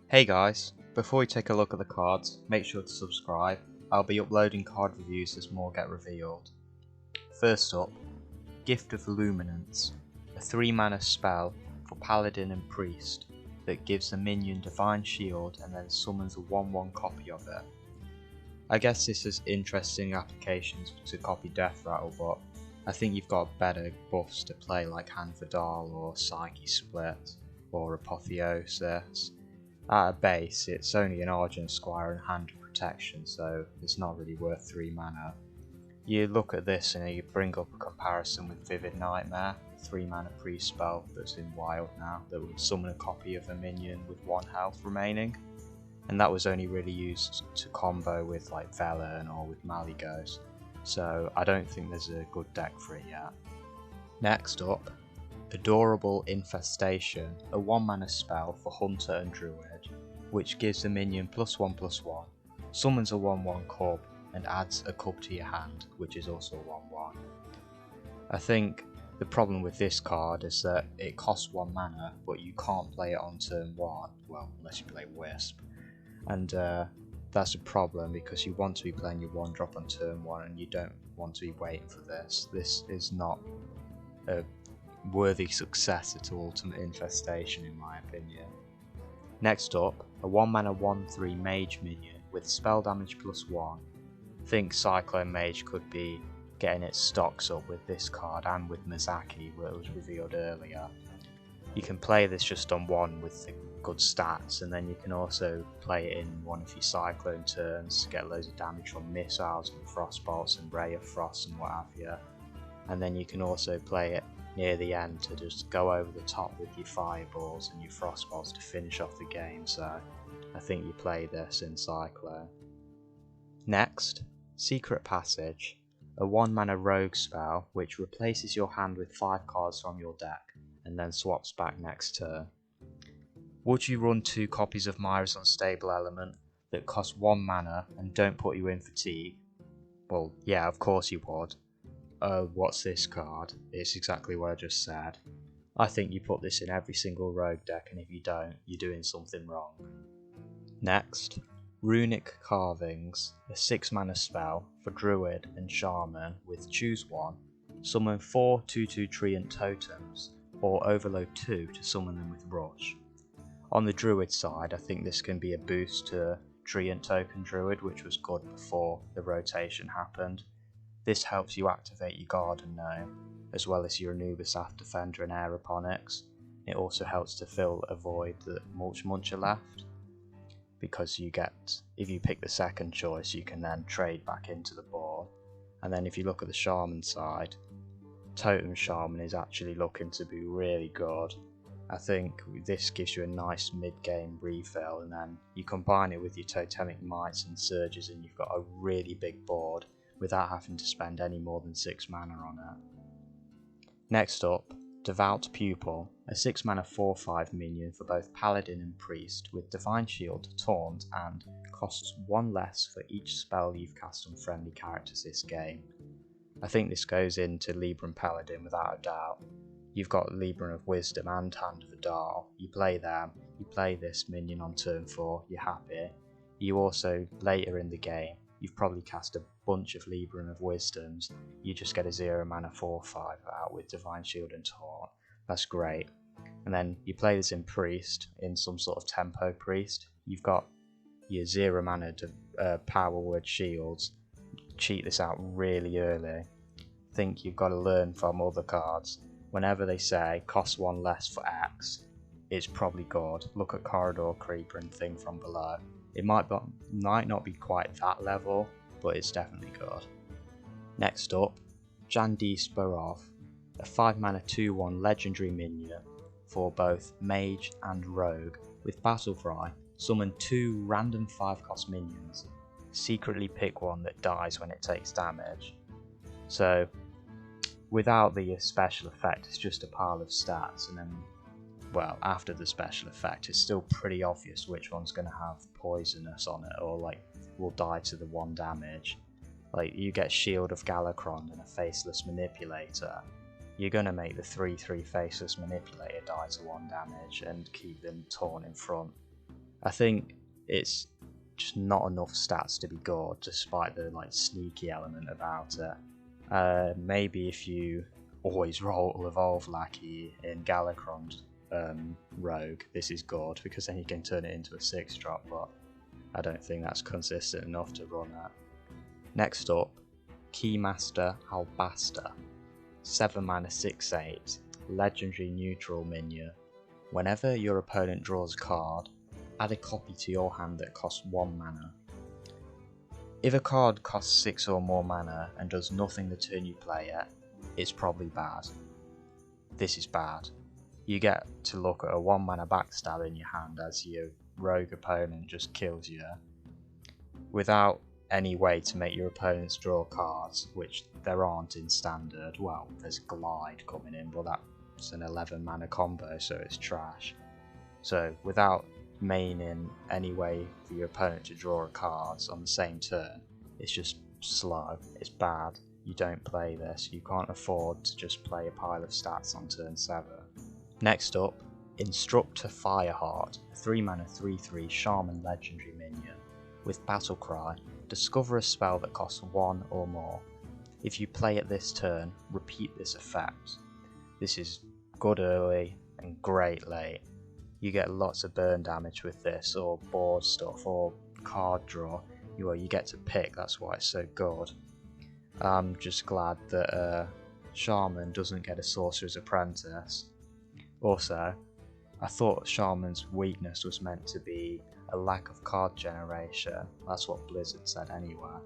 Hey guys, before we take a look at the cards, make sure to subscribe. I'll be uploading card reviews as more get revealed. First up, Gift of Luminance, a 3-mana spell for Paladin and Priest that gives the minion Divine Shield and then summons a 1/1 copy of it. I guess this has interesting applications to copy Death Rattle, but I think you've got better buffs to play like Hand Vidal or Psyche Split or Apotheosis. At a base, it's only an Argent Squire and Hand of Protection, so it's not really worth 3 mana. You look at this and you bring up a comparison with Vivid Nightmare, a 3 mana priest spell that's in Wild now that would summon a copy of a minion with 1 health remaining, and that was only really used to combo with like Velen or with Malygos, so I don't think there's a good deck for it yet. Next up, Adorable Infestation, a 1 mana spell for Hunter and Druid, which gives the minion +1/+1, summons a 1/1 cub, and adds a cub to your hand, which is also a 1/1. I think the problem with this card is that it costs 1 mana, but you can't play it on turn 1, well, unless you play Wisp, and that's a problem because you want to be playing your 1-drop on turn 1 and you don't want to be waiting for this. This is not a worthy successor to Ultimate Infestation in my opinion. Next up, a 1 mana 1/3 mage minion with spell damage +1. I think Cyclone Mage could be getting its stocks up with this card and with Mizaki, where it was revealed earlier. You can play this just on 1 with the good stats, and then you can also play it in one of your Cyclone turns to get loads of damage from missiles and frostbolts and Ray of Frost and what have you. And then you can also play it near the end to just go over the top with your fireballs and your frostballs to finish off the game, so I think you play this in Cyclone. Next, Secret Passage, a 1 mana rogue spell which replaces your hand with 5 cards from your deck and then swaps back next turn. Would you run 2 copies of Myra's Unstable Element that cost 1 mana and don't put you in fatigue? Well, yeah, of course you would. What's this card? It's exactly what I just said. I think you put this in every single rogue deck, and if you don't, you're doing something wrong. Next, Runic Carvings, a 6 mana spell for Druid and Shaman with choose 1, summon 4 2/2 Treant Totems, or overload 2 to summon them with Rush. On the Druid side, I think this can be a boost to Treant Token Druid, which was good before the rotation happened. This helps you activate your Garden Gnome, as well as your Anubis Ath Defender and Aeroponics. It also helps to fill a void that Mulch Muncher left, because you get, if you pick the second choice, you can then trade back into the board. And then if you look at the Shaman side, Totem Shaman is actually looking to be really good. I think this gives you a nice mid-game refill, and then you combine it with your Totemic Mites and Surges and you've got a really big board without having to spend any more than 6 mana on it. Next up, Devout Pupil, a 6 mana 4/5 minion for both Paladin and Priest with Divine Shield, Taunt, and costs 1 less for each spell you've cast on friendly characters this game. I think this goes into Libra and Paladin without a doubt. You've got Libra of Wisdom and Hand of Vidal, you play them, you play this minion on turn 4, you're happy. You also, later in the game, you've probably cast a bunch of Libra of Wisdoms, you just get a 0 mana 4/5 out with Divine Shield and Taunt. That's great. And then you play this in Priest, in some sort of tempo Priest. You've got your 0 mana Power Word Shields. Cheat this out really early. Think you've got to learn from other cards. Whenever they say cost 1 less for X, it's probably good. Look at Corridor Creeper and Thing from Below. It might not be quite that level, but it's definitely good. Next up, Jandis Barov, a 5 mana 2/1 legendary minion for both Mage and Rogue with Battle Cry. Summon 2 random 5-cost minions. Secretly pick one that dies when it takes damage. So, without the special effect, it's just a pile of stats, and then, well, after the special effect, it's still pretty obvious which one's going to have poisonous on it, or like will die to the 1 damage. Like, you get Shield of Galakron and a Faceless Manipulator. you're going to make the 3/3 Faceless Manipulator die to 1 damage and keep them torn in front. I think it's just not enough stats to be good, despite the sneaky element about it. Maybe if you always roll Evolve Lackey in Galakron's Rogue, this is good, because then you can turn it into a 6-drop, but I don't think that's consistent enough to run at. Next up, Keymaster Albaster. 7 mana 6/8, legendary neutral minion. Whenever your opponent draws a card, add a copy to your hand that costs 1 mana. If a card costs 6 or more mana and does nothing the turn you play it, it's probably bad. This is bad. You get to look at a 1 mana backstab in your hand as your rogue opponent just kills you, without any way to make your opponents draw cards, which there aren't in standard. Well, there's Glide coming in, but that's an 11 mana combo, so it's trash. So without maining any way for your opponent to draw cards on the same turn, it's just slow, it's bad. You don't play this, you can't afford to just play a pile of stats on turn 7. Next up, Instructor Fireheart, 3 mana 3/3 Shaman legendary minion. With Battle Cry, discover a spell that costs 1 or more. If you play it this turn, repeat this effect. This is good early and great late. You get lots of burn damage with this, or board stuff, or card draw. You get to pick, that's why it's so good. I'm just glad that Shaman doesn't get a Sorcerer's Apprentice. Also, I thought Shaman's weakness was meant to be a lack of card generation. That's what Blizzard said anyway.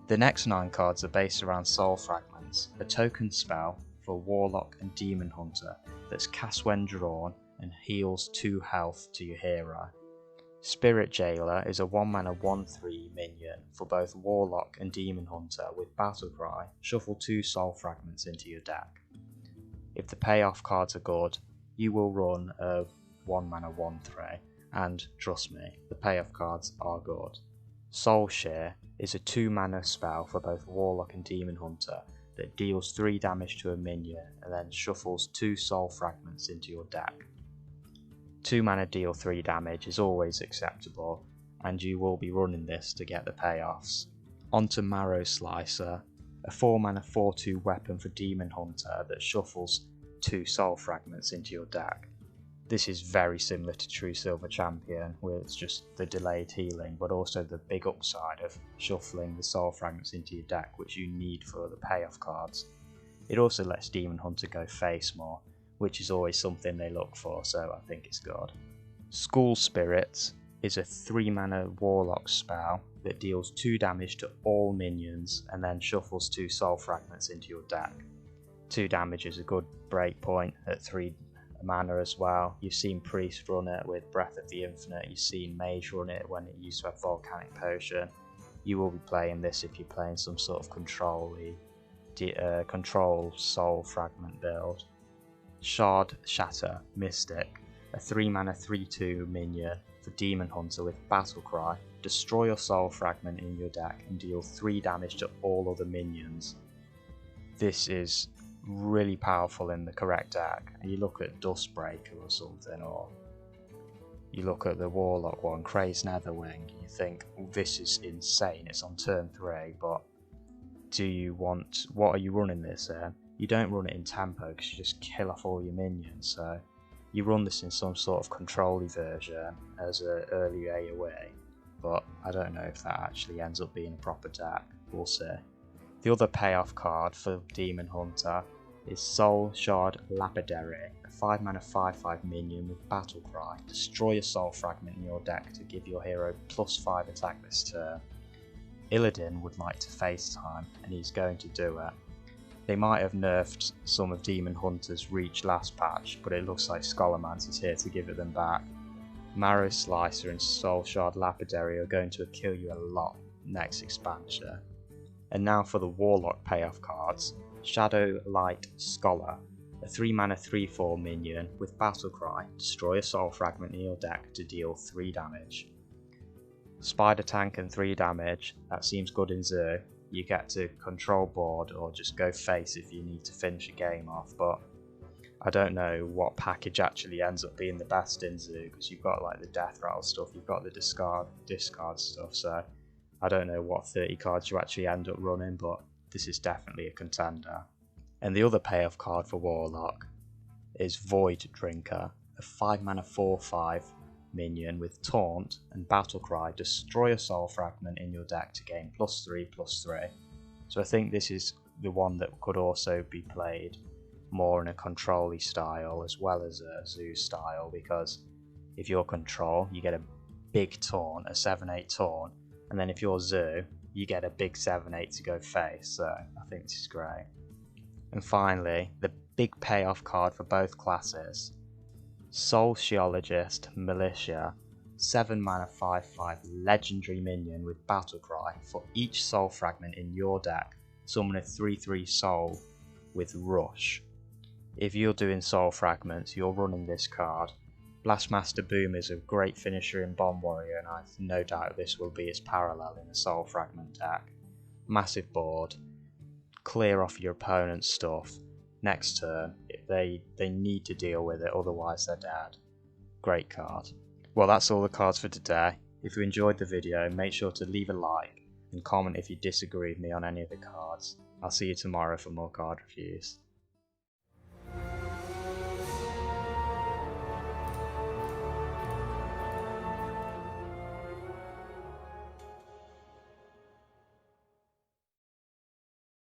The next 9 cards are based around Soul Fragments, a token spell for Warlock and Demon Hunter that's cast when drawn and heals 2 health to your hero. Spirit Jailer is a 1 mana 1/3 minion for both Warlock and Demon Hunter with Battle Cry. Shuffle 2 Soul Fragments into your deck. If the payoff cards are good, you will run a 1 mana 1/3, and trust me, the payoff cards are good. Soul Share is a 2 mana spell for both Warlock and Demon Hunter that deals 3 damage to a minion and then shuffles 2 Soul Fragments into your deck. 2 mana deal 3 damage is always acceptable, and you will be running this to get the payoffs. Onto Marrow Slicer, a 4 mana 4/2 weapon for Demon Hunter that shuffles 2 Soul Fragments into your deck. This is very similar to True Silver Champion, where it's just the delayed healing, but also the big upside of shuffling the Soul Fragments into your deck, which you need for the payoff cards. It also lets Demon Hunter go face more, which is always something they look for, so I think it's good. School Spirits is a 3 mana Warlock spell that deals 2 damage to all minions and then shuffles 2 Soul Fragments into your deck. 2 damage is a good breakpoint at 3 mana as well. You've seen Priest run it with Breath of the Infinite, you've seen Mage run it when it used to have Volcanic Potion. You will be playing this if you're playing some sort of control Soul Fragment build. Shard Shatter Mystic, a 3 mana 3/2 minion for Demon Hunter with Battle Cry. Destroy a Soul Fragment in your deck and deal 3 damage to all other minions. This is really powerful in the correct deck. You look at Dustbreaker or something, or you look at the Warlock one, Crazed Netherwing, you think, oh, this is insane, it's on turn 3, but what are you running this in? You don't run it in tempo because you just kill off all your minions, so you run this in some sort of control-y version as an early AoE, but I don't know if that actually ends up being a proper deck, we'll see. The other payoff card for Demon Hunter is Soul Shard Lapidary, a 5 mana 5/5 minion with Battle Cry. Destroy a Soul Fragment in your deck to give your hero +5 attack this turn. Illidan would like to FaceTime, and he's going to do it. They might have nerfed some of Demon Hunter's reach last patch, but it looks like Scholomance is here to give it them back. Marrow Slicer and Soul Shard Lapidary are going to kill you a lot next expansion. And now for the Warlock payoff cards. Shadow Light Scholar, a 3 mana 3/4 minion with Battle Cry. Destroy a Soul Fragment in your deck to deal 3 damage. Spider Tank and 3 damage, that seems good in Zoo. you get to control board or just go face if you need to finish a game off, but I don't know what package actually ends up being the best in Zoo, because you've got like the death rattle stuff, you've got the discard stuff, so I don't know what 30 cards you actually end up running, but this is definitely a contender. And the other payoff card for Warlock is Void Drinker, a 5 mana 4/5 minion with Taunt and Battlecry. Destroy a soul fragment in your deck to gain +3/+3. So I think this is the one that could also be played more in a control-y style as well as a Zoo style, because if you're control you get a big Taunt, a 7/8 Taunt, and then if you're Zoo you get a big 7/8 to go face, so I think this is great. And finally, the big payoff card for both classes, Soul Sheologist Militia, 7 mana 5/5 legendary minion with Battlecry. For each soul fragment in your deck, summon a 3/3 soul with Rush. If you're doing soul fragments, you're running this card. Blastmaster Boom is a great finisher in Bomb Warrior, and I've no doubt this will be its parallel in a soul fragment deck. Massive board, clear off your opponent's stuff. Next turn, they need to deal with it, otherwise they're dead. Great card. Well, that's all the cards for today. If you enjoyed the video, make sure to leave a like and comment if you disagree with me on any of the cards. I'll see you tomorrow for more card reviews.